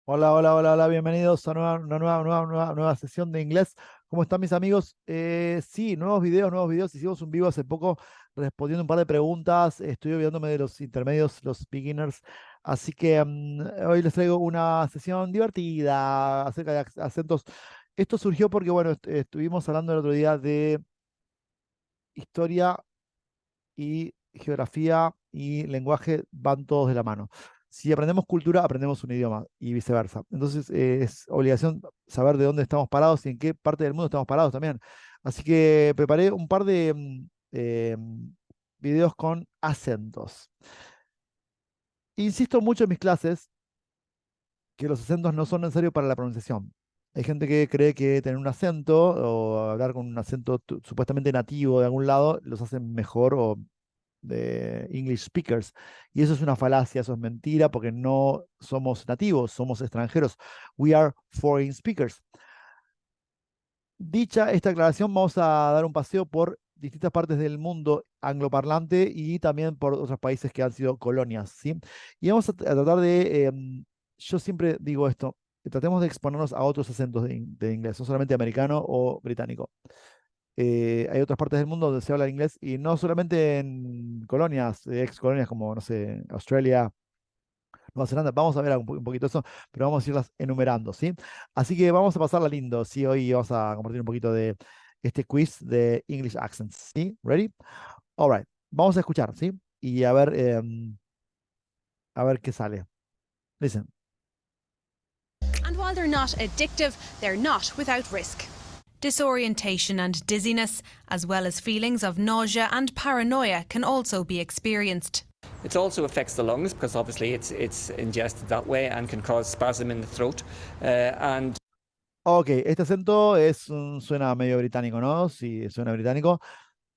Hola, hola, hola, hola, bienvenidos a nueva sesión de inglés. ¿Cómo están mis amigos? Sí, nuevos videos. Hicimos un vivo hace poco respondiendo un par de preguntas. Estoy olvidándome de los intermedios, los beginners. Así que hoy les traigo una sesión divertida acerca de acentos. Esto surgió porque, bueno, estuvimos hablando el otro día de historia y geografía y lenguaje van todos de la mano. Si aprendemos cultura, aprendemos un idioma y viceversa. Entonces, es obligación saber de dónde estamos parados y en qué parte del mundo estamos parados también. Así que preparé un par de videos con acentos. Insisto mucho en mis clases que los acentos no son necesarios para la pronunciación. Hay gente que cree que tener un acento o hablar con un acento supuestamente nativo de algún lado los hace mejor o de English speakers. Y eso es una falacia, eso es mentira, porque no somos nativos, somos extranjeros. We are foreign speakers. Dicha esta aclaración, vamos a dar un paseo por distintas partes del mundo angloparlante y también por otros países que han sido colonias, ¿sí? Y vamos a tratar de, yo siempre digo esto, que tratemos de exponernos a otros acentos de inglés, no solamente americano o británico. Hay otras partes del mundo donde se habla inglés y no solamente en colonias, ex colonias como, no sé, Australia, Nueva Zelanda. Vamos a ver un poquito eso, pero vamos a irlas enumerando, ¿sí? Así que vamos a pasarla lindo, ¿sí? Hoy vamos a compartir un poquito de este quiz de English accents, ¿sí? ¿Ready? All right. Vamos a escuchar, ¿sí? Y a ver qué sale. Listen. And while they're not addictive, they're not without risk. Disorientation and dizziness, as well as feelings of nausea and paranoia, can also be experienced. It also affects the lungs because obviously it's ingested that way and can cause spasm in the throat. And Ok, este acento suena medio británico, ¿no? Sí, suena británico.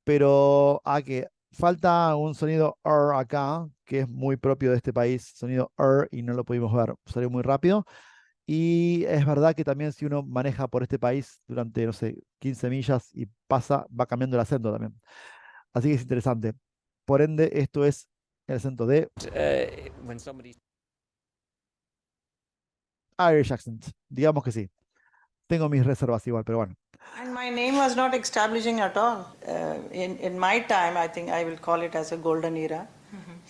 Pero que falta un sonido R acá, que es muy propio de este país, sonido R, y no lo pudimos ver, salió muy rápido. Y es verdad que también si uno maneja por este país durante, no sé, 15 millas y pasa, va cambiando el acento también. Así que es interesante. Por ende, esto es el acento de when somebody Irish accent. Digamos que sí. Tengo mis reservas igual, pero bueno. And my name was not establishing at all. In my time, I think I will call it as a golden era.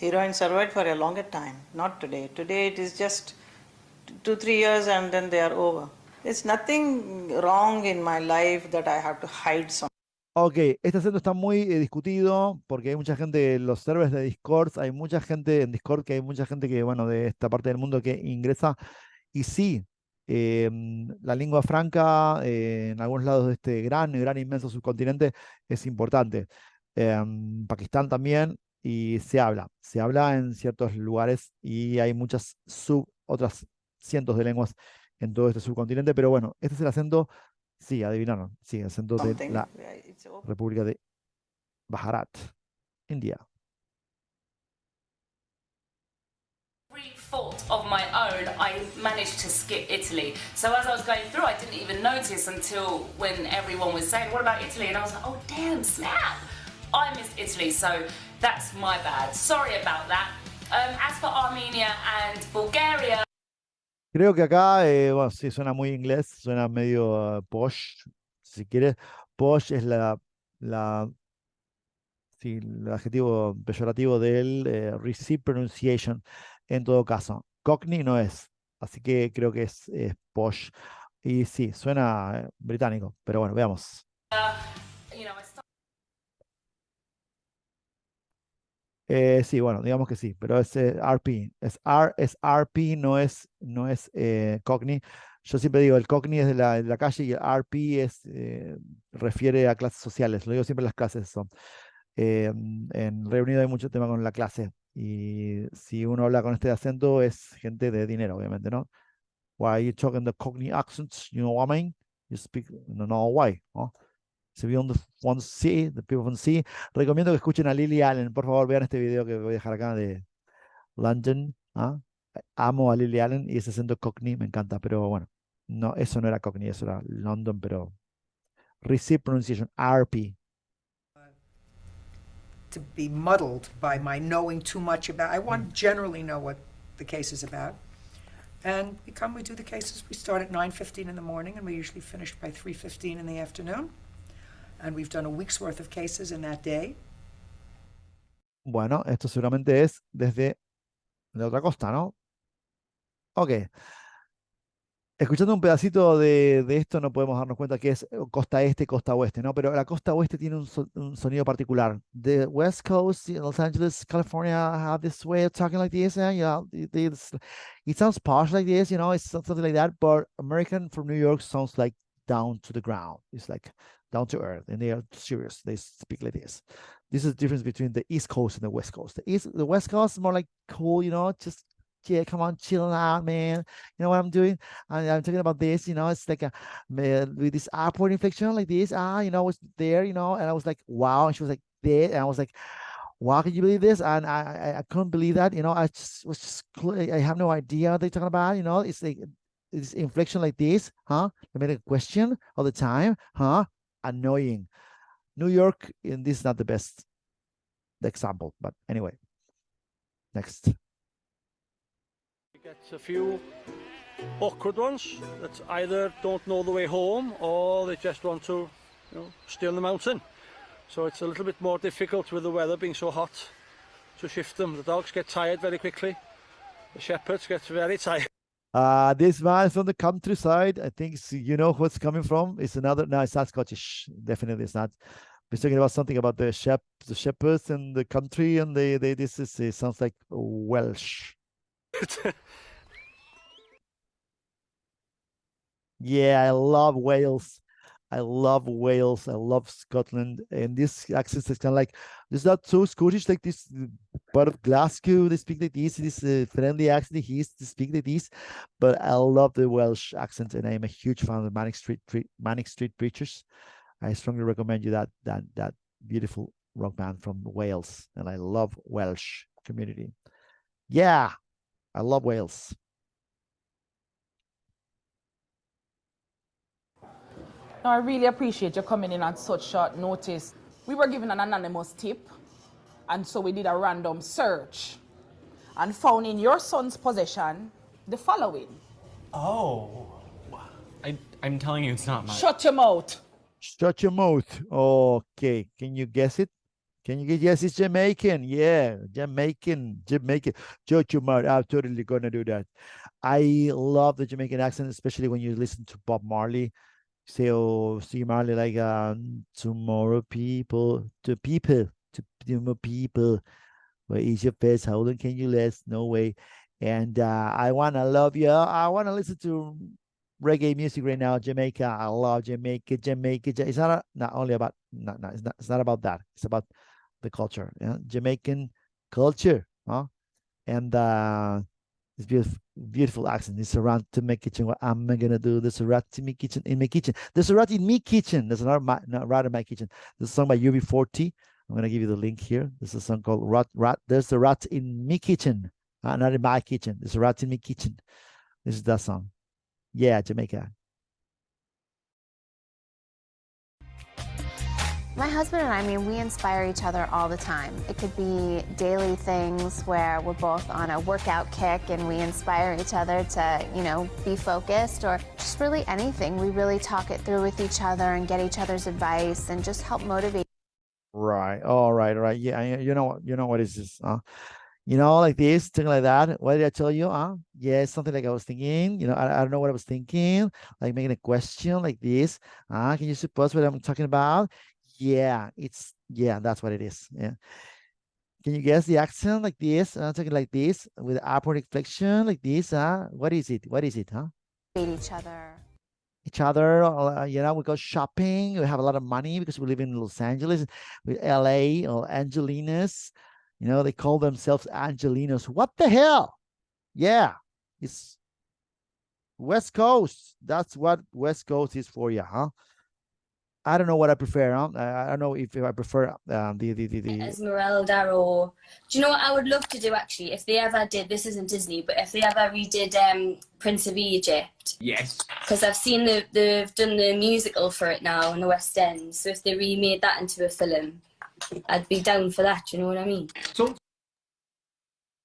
Heroines survived for a longer time, not today. Today it is just 2, 3 years and then they are over. There's nothing wrong in my life that I have to hide something. Ok, este acento está muy discutido porque hay mucha gente, en los servers de Discord, hay mucha gente en Discord, que hay mucha gente que, bueno, de esta parte del mundo que ingresa. Y sí, la lengua franca en algunos lados de este gran, inmenso subcontinente es importante. Pakistán también, y se habla en ciertos lugares y hay muchas otras cientos de lenguas en todo este subcontinente, pero bueno, este es el acento, sí, adivinaron, sí, el acento de la It's okay. República de Bharat, India. Every fault of my own, I managed to skip Italy. So as I was going through, I didn't even notice until when everyone was saying, "What about Italy?" And I was like, "Oh damn, snap! I missed Italy." So that's my bad. Sorry about that. As for Armenia and Bulgaria, Creo que acá, bueno, sí, suena muy inglés, suena medio posh, si quieres. Posh es la, sí, el adjetivo peyorativo del receipt pronunciation, en todo caso. Cockney no es, así que creo que es posh. Y sí, suena británico, pero bueno, veamos. I started. Sí, bueno, digamos que sí, pero es RP. Es RP, no es Cockney. Yo siempre digo, el Cockney es de la calle y el RP refiere a clases sociales. Lo digo siempre en las clases son. En Reino Unido hay mucho tema con la clase. Y si uno habla con este acento, es gente de dinero, obviamente, ¿no? Why are you talking the Cockney accents? You know what I mean? You speak in a normal way, ¿no? Si vieron One C, The People from Sea, recomiendo que escuchen a Lily Allen. Por favor, vean este video que voy a dejar acá de London. ¿Ah? Amo a Lily Allen y ese acento Cockney me encanta, pero bueno, no, eso no era Cockney, eso era London, pero Receive Pronunciation, RP. To be muddled by my knowing too much about. I want to generally know what the case is about. And we do the cases. We start at 9:15 in the morning, and we usually finish by 3:15 in the afternoon. And we've done a week's worth of cases in that day. Bueno, esto seguramente es desde la otra costa, ¿no? Ok. Escuchando un pedacito de esto no podemos darnos cuenta que es costa este, costa oeste, ¿no? Pero la costa oeste tiene un sonido particular. The West Coast, Los Angeles, California, have this way of talking like this, and it sounds posh like this, it's something like that. But American from New York sounds like down to the ground. It's like down to earth, and they are serious. They speak like this. This is the difference between the East Coast and the West Coast. The West Coast is more like cool, just yeah, come on, chill out, man. You know what I'm doing? I'm talking about this, it's like with this upward inflection like this, was there, and I was like, wow. And she was like, there. And I was like, wow, can you believe this? And I couldn't believe that, I just was just, I have no idea what they're talking about, it's like, this inflection like this, huh? I made a question all the time, huh? Annoying. New York, and this is not the best example, but anyway, next. Get a few awkward ones that either don't know the way home or they just want to, stay on the mountain. So it's a little bit more difficult with the weather being so hot to shift them. The dogs get tired very quickly. The shepherds get very tired. This man is from the countryside. I think you know what's coming from. It's another. No, it's not Scottish. Definitely, it's not. We're talking about something about the shepherds and the country, and it sounds like Welsh. Yeah, I love Wales. I love Wales. I love Scotland. And this accent is kind of like, it's not so Scottish like this part of Glasgow. They speak like this friendly accent. He used to speak like this. But I love the Welsh accent, and I am a huge fan of the Manic Street Preachers. I strongly recommend you that beautiful rock band from Wales. And I love Welsh community. Yeah, I love Wales. No, I really appreciate you coming in on such short notice. We were given an anonymous tip, and so we did a random search and found in your son's possession the following. Oh, I'm telling you, it's not mine. Shut your mouth. Shut your mouth. Okay, can you guess it? Can you guess it's Jamaican? Yeah, Jamaican. Shut your mouth. I'm totally gonna do that. I love the Jamaican accent, especially when you listen to Bob Marley. See Marley like tomorrow people, where is your face? How long can you last? No way. And I wanna love you. I wanna listen to reggae music right now. Jamaica. I love Jamaica. It's not only about it's not about that. It's about the culture. Jamaican culture, huh? And it's beautiful accent. It's around to my kitchen. What am I gonna do? There's a rat in my kitchen. There's a rat in me kitchen. There's not rat in my kitchen. There's a song by UB40. I'm gonna give you the link here. There's a song called Rat. There's a rat in me kitchen. Not in my kitchen. There's a rat in me kitchen. This is that song. Yeah, Jamaica. My husband and I, we inspire each other all the time. It could be daily things where we're both on a workout kick and we inspire each other to, be focused, or just really anything. We really talk it through with each other and get each other's advice and just help motivate. Right. All right. Yeah, you know what is this? Like this, thing like that. What did I tell you? Yeah, something like I was thinking. I don't know what I was thinking. Like making a question like this. Can you suppose what I'm talking about? Yeah, that's what it is. Yeah. Can you guess the accent like this? Talking like this with upward inflection like this. What is it? Huh? Each other. We go shopping. We have a lot of money because we live in Los Angeles, with LA or Angelinas. They call themselves Angelinos. What the hell? Yeah, it's West Coast. That's what West Coast is for you, huh? I don't know what I prefer. I don't know if I prefer the Esmeralda, or do you know what I would love to do actually? If they ever did, this isn't Disney, but if they ever redid Prince of Egypt. Yes. Because I've seen they've done the musical for it now in the West End. So if they remade that into a film, I'd be down for that. You know what I mean? So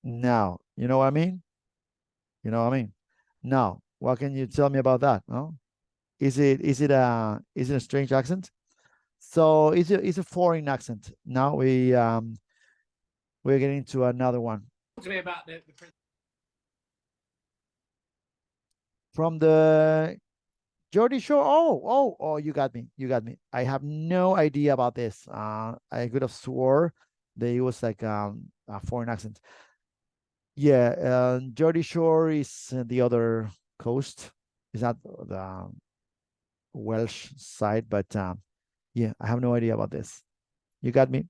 now, you know what I mean? Now, what can you tell me about that? No, is it a strange accent? So it's a foreign accent. Now we're getting to another one. Talk to me about From the Geordie Shore. Oh, you got me. You got me. I have no idea about this. I could have swore that it was like a foreign accent. Yeah, Geordie Shore is the other coast. Is not the Welsh side, but yeah, I have no idea about this. You got me.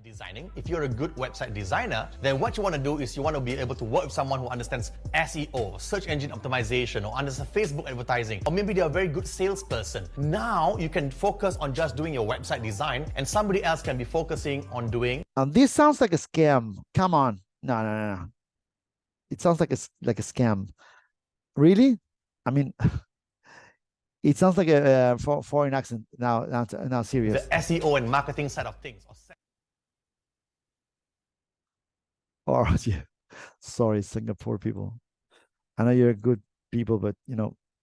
Designing. If you're a good website designer, then what you want to do is you want to be able to work with someone who understands SEO, search engine optimization, or understands Facebook advertising, or maybe they're a very good salesperson. Now you can focus on just doing your website design, and somebody else can be focusing on doing. This sounds like a scam. Come on, no. It sounds like a scam. Really? I mean, it sounds like a foreign accent. Now, serious. The SEO and marketing side of things. Or yeah, sorry, Singapore people. I know you're good people, but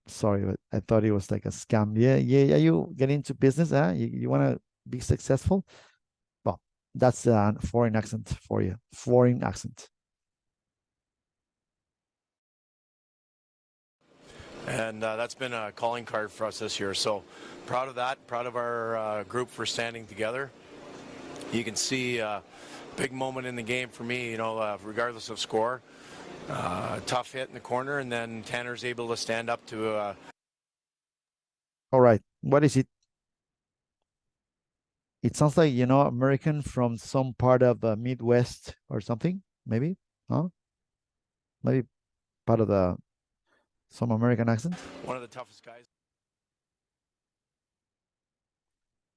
sorry, but I thought it was like a scam. Yeah. You get into business, huh? You want to be successful? Well, that's a foreign accent for you. Foreign accent. And that's been a calling card for us this year. So proud of that. Proud of our group for standing together. You can see. Big moment in the game for me, regardless of score. Tough hit in the corner, and then Tanner's able to stand up to. All right, what is it? It sounds like American from some part of the Midwest or something, maybe, huh? Maybe part of some American accent. One of the toughest guys.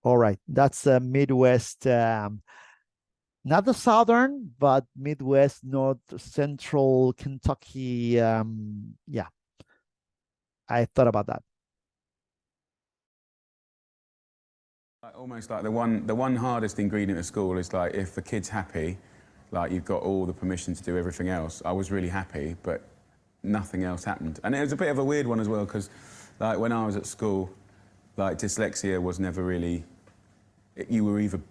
All right, that's Midwest. Not the southern, but Midwest, North Central Kentucky. Yeah, I thought about that. Almost like the one hardest ingredient of school is like if the kid's happy, like you've got all the permission to do everything else. I was really happy, but nothing else happened. And it was a bit of a weird one as well, because like when I was at school, like dyslexia was never really, you were either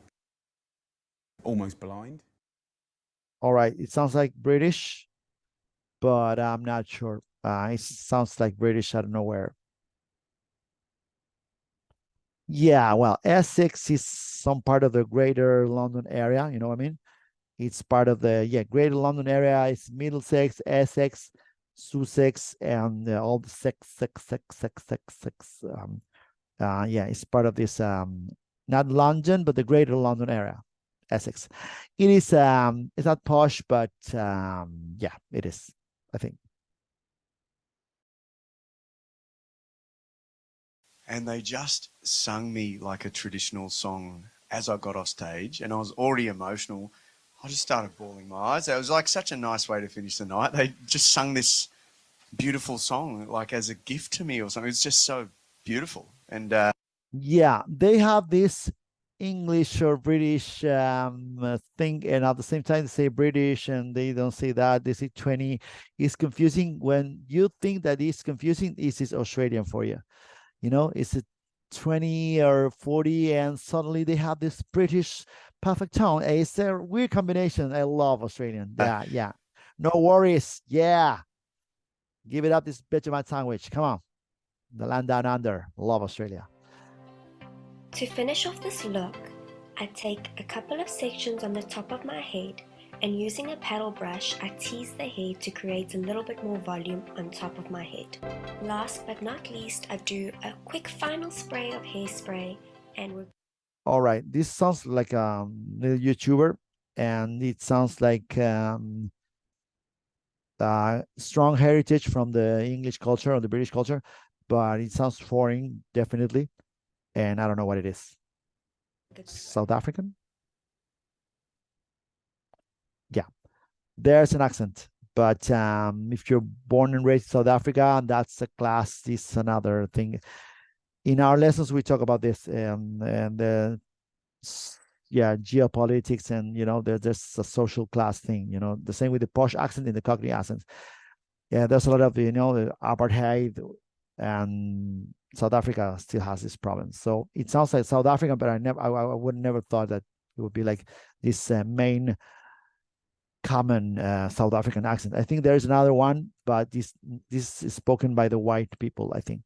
almost blind. All right, it sounds like British, but I'm not sure. It sounds like British out of nowhere. Yeah, well, Essex is some part of the Greater London area. You know what I mean? It's part of the Greater London area. It's Middlesex, Essex, Sussex, and all the sex. It's part of this not London, but the Greater London area. Essex. It is it's not posh, but yeah, it is, I think. And they just sung me like a traditional song as I got off stage, and I was already emotional. I just started bawling my eyes. It was like such a nice way to finish the night. They just sung this beautiful song like as a gift to me or something. It's just so beautiful. And yeah, they have this English or British thing, and at the same time they say British and they don't say that. They say 20. It's confusing. When you think that it's confusing, it's Australian for you. It's a 20 or 40, and suddenly they have this British perfect tone. It's a weird combination. I love Australian. Yeah. No worries. Yeah. Give it up, this Vegemite sandwich. Come on. The land down under. Love Australia. To finish off this look, I take a couple of sections on the top of my head, and using a paddle brush, I tease the head to create a little bit more volume on top of my head. Last but not least, I do a quick final spray of hairspray, and we're... All right, this sounds like a YouTuber, and it sounds like strong heritage from the English culture or the British culture, but it sounds foreign, definitely. And I don't know what it is. South African? Yeah, there's an accent. But if you're born and raised in South Africa, that's a class, this is another thing. In our lessons, we talk about this. And geopolitics, and there's a social class thing. The same with the posh accent and the Cockney accent. Yeah, there's a lot of the apartheid, and South Africa still has this problem. So it sounds like South African, but I would never thought that it would be like this main common South African accent. I think there's another one, but this is spoken by the white people, I think.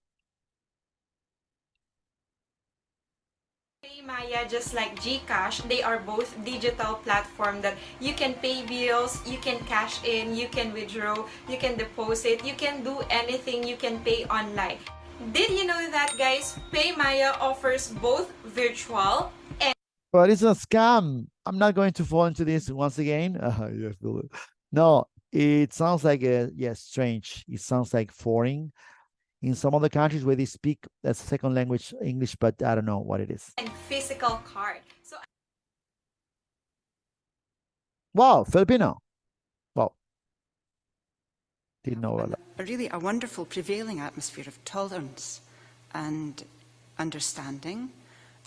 Maya, just like GCash, they are both digital platform that you can pay bills, you can cash in, you can withdraw, you can deposit, you can do anything, you can pay online. Did you know that, guys? Maya offers both virtual and... But it's a scam. I'm not going to fall into this once again. No, it sounds like strange. It sounds like foreign. In some other countries where they speak as a second language English, but I don't know what it is. and physical card. So Wow, Filipino. Wow. Didn't know that. A wonderful prevailing atmosphere of tolerance and understanding,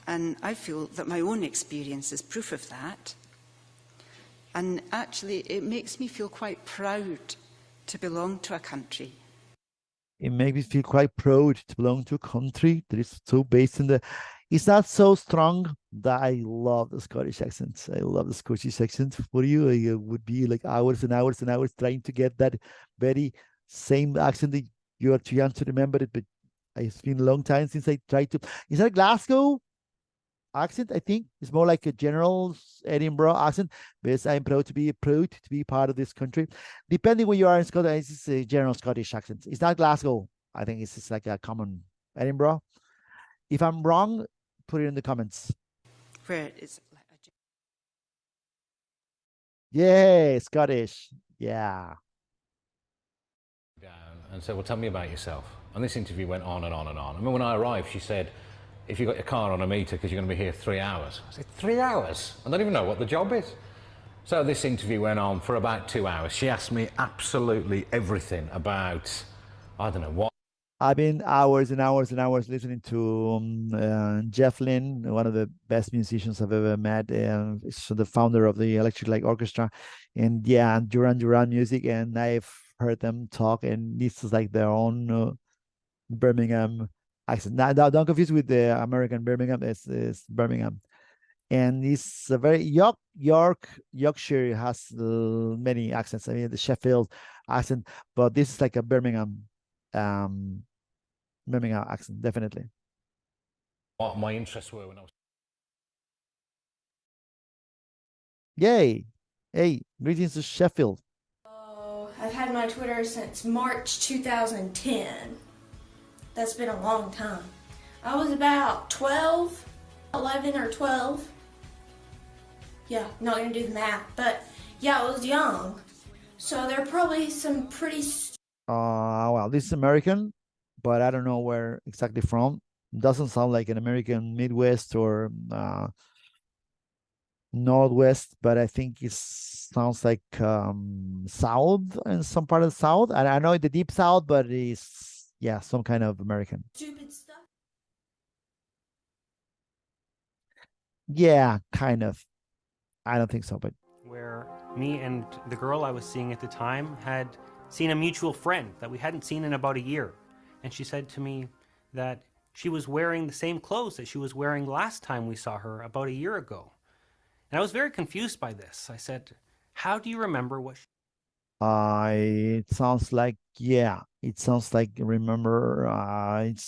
and I feel that my own experience is proof of that. And actually, it makes me feel quite proud to belong to a country. It makes me feel quite proud to belong to a country that is so based in the... It's not so strong that I love the Scottish accent. I love the Scottish accent. For you, it would be like hours and hours and hours trying to get that very same accent that you are too young to remember it, but it's been a long time since I tried to... Is that a Glasgow accent? I think it's more like a general Edinburgh accent, but I'm proud to be part of this country. Depending where you are in Scotland, it's a general Scottish accent. It's not Glasgow. I think it's just like a common Edinburgh. If I'm wrong, put it in the comments. Where it's like Yeah, Scottish. Yeah. And said, well, tell me about yourself. And this interview went on and on and on. I mean, when I arrived, she said, if you got your car on a meter because you're going to be here 3 hours. I said, 3 hours? I don't even know what the job is. So this interview went on for about 2 hours. She asked me absolutely everything about, I don't know what. I've been hours and hours and hours listening to Jeff Lynne, one of the best musicians I've ever met. So the founder of the Electric Light Orchestra, and Duran Duran music. And I've heard them talk, and this is like their own Birmingham accent. Now, don't confuse with the American Birmingham. It's Birmingham, and it's a very Yorkshire has many accents. I mean, the Sheffield accent, but this is like a Birmingham accent, definitely. What my interests were when I was... Yay! Hey, greetings to Sheffield. I've had my Twitter since March 2010. That's been a long time. I was about 11 or 12. Yeah, not gonna do the math, but yeah, I was young. So there are probably some pretty... Well, this is American, but I don't know where exactly from. Doesn't sound like an American Midwest or Northwest, but I think it sounds like South, in some part of the South. And I know the deep South, but it's some kind of American. Stupid stuff. Yeah, kind of. I don't think so, but where me and the girl I was seeing at the time had seen a mutual friend that we hadn't seen in about a year. And she said to me that she was wearing the same clothes that she was wearing last time we saw her about a year ago. And I was very confused by this. I said, how do you remember what she... it sounds like, remember, it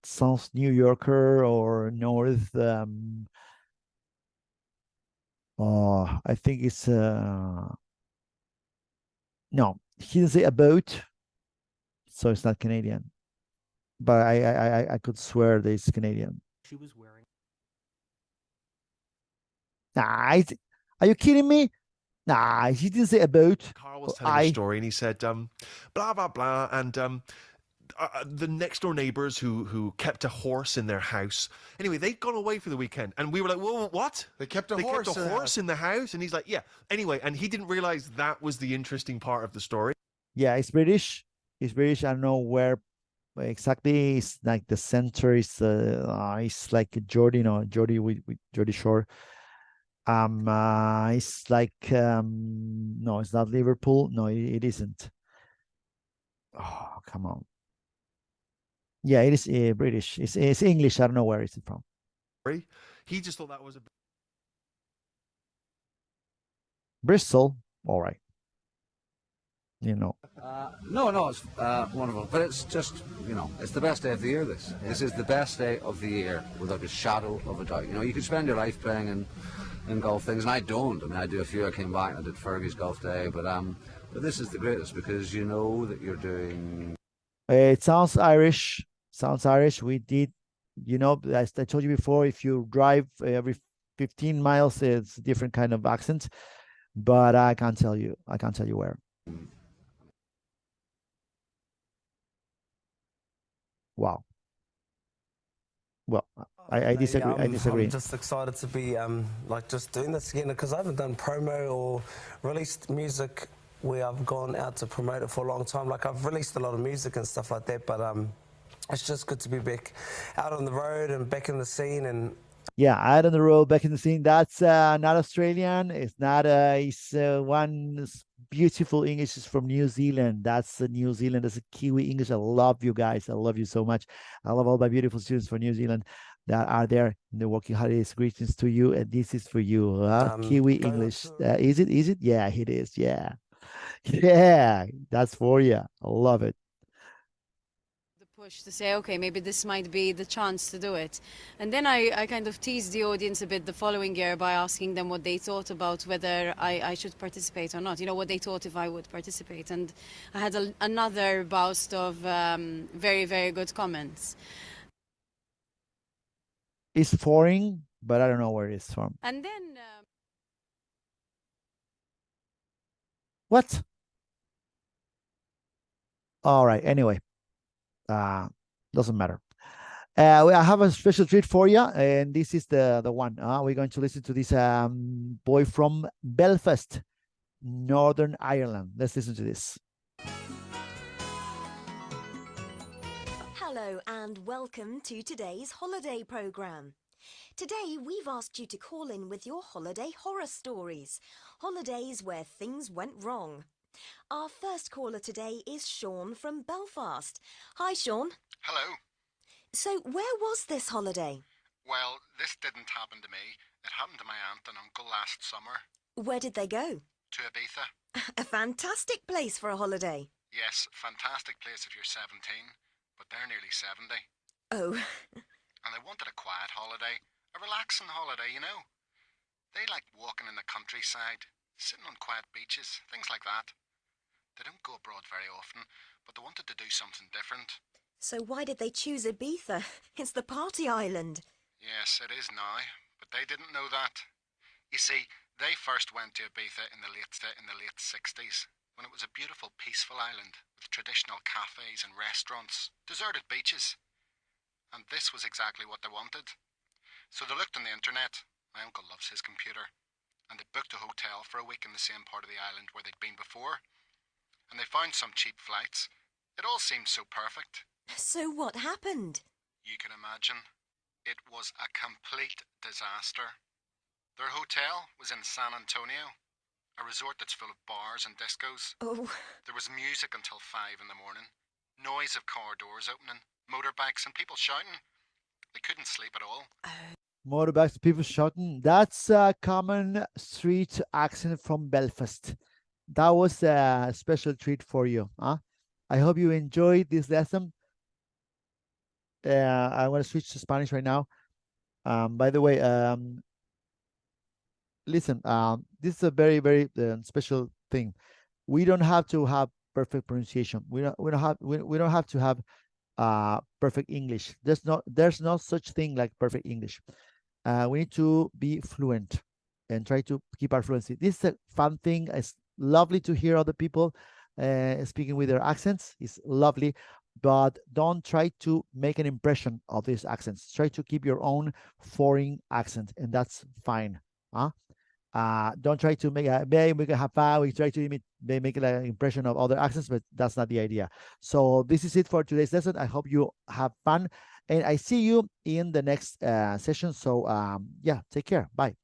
sounds New Yorker or North. I think it's, no, he didn't say about, so it's not Canadian. But I could swear that it's Canadian. She was wearing... Nah, are you kidding me? Nah, he didn't say about. Carl was telling a story, and he said, blah, blah, blah, and the next door neighbors who kept a horse in their house. Anyway, they'd gone away for the weekend, and we were like, "Whoa, what? They kept a horse in the house?" And he's like, "Yeah." Anyway, and he didn't realize that was the interesting part of the story. Yeah, it's British. It's British. I don't know where exactly. It's like the center is. It's like Geordie, with Geordie Shore. It's like no, it's not Liverpool. No, it isn't. Oh, come on. Yeah, it is British. It's English. I don't know where it's from. He just thought that was a Bristol. All right. You know. No, it's wonderful. But it's just, it's the best day of the year, This is the best day of the year, without a shadow of a doubt. You can spend your life playing in golf things, and I don't. I mean, I do a few. I came back and I did Fergie's golf day, but this is the greatest, because you know that you're doing... It sounds Irish. Sounds Irish. We did, as I told you before, if you drive every 15 miles, it's a different kind of accent. But I can't tell you. I can't tell you where. Wow. Well, I disagree. I disagree. I'm just excited to be just doing this again, because I haven't done promo or released music where I've gone out to promote it for a long time. Like, I've released a lot of music and stuff like that, but it's just good to be back out on the road and back in the scene. And yeah, out on the road, back in the scene. That's not Australian. It's not. It's one beautiful English is from New Zealand. That's New Zealand. That's a Kiwi English. I love you guys. I love you so much. I love all my beautiful students from New Zealand that are there in the working holidays. Greetings to you, and this is for you. Kiwi English. Is it? Is it? Yeah, it is. Yeah, yeah. That's for you. I love it. Push to say, okay, maybe this might be the chance to do it. And then I kind of teased the audience a bit the following year by asking them what they thought about whether I should participate or not, what they thought if I would participate. And I had another burst of very, very good comments. It's foreign, but I don't know where it's from. And then... What? All right, anyway. Doesn't matter. I have a special treat for you, and this is the one. We're going to listen to this boy from Belfast, Northern Ireland. Let's listen to this. Hello and welcome to today's holiday programme. Today we've asked you to call in with your holiday horror stories, holidays where things went wrong. Our first caller today is Sean from Belfast. Hi, Sean. Hello. So, where was this holiday? Well, this didn't happen to me. It happened to my aunt and uncle last summer. Where did they go? To Ibiza. A fantastic place for a holiday. Yes, fantastic place if you're 17, but they're nearly 70. Oh. And they wanted a quiet holiday, a relaxing holiday, They like walking in the countryside, sitting on quiet beaches, things like that. They don't go abroad very often, but they wanted to do something different. So why did they choose Ibiza? It's the party island. Yes, it is now, but they didn't know that. You see, they first went to Ibiza in the late 60s, when it was a beautiful, peaceful island with traditional cafes and restaurants, deserted beaches. And this was exactly what they wanted. So they looked on the internet. My uncle loves his computer. And they booked a hotel for a week in the same part of the island where they'd been before. And they found some cheap flights. It all seemed so perfect. So what happened? You can imagine. It was a complete disaster. Their hotel was in San Antonio, a resort that's full of bars and discos. Oh. There was music until 5 in the morning, noise of car doors opening, motorbikes and people shouting. They couldn't sleep at all. Motorbikes, people shouting. That's a common street accent from Belfast. That was a special treat for you. I hope you enjoyed this lesson. I want to switch to Spanish right now. By the way, listen, this is a very, very special thing. We don't have to have perfect pronunciation. We don't have to have perfect English. There's no such thing like perfect English. We need to be fluent and try to keep our fluency. This is a fun thing. It's lovely to hear other people speaking with their accents. It's lovely, but don't try to make an impression of these accents. Try to keep your own foreign accent, and that's fine. Don't try to make we can have fun. We try to make an impression of other accents, but that's not the idea. So this is it for today's lesson. I hope you have fun, and I see you in the next session. So yeah, take care. Bye.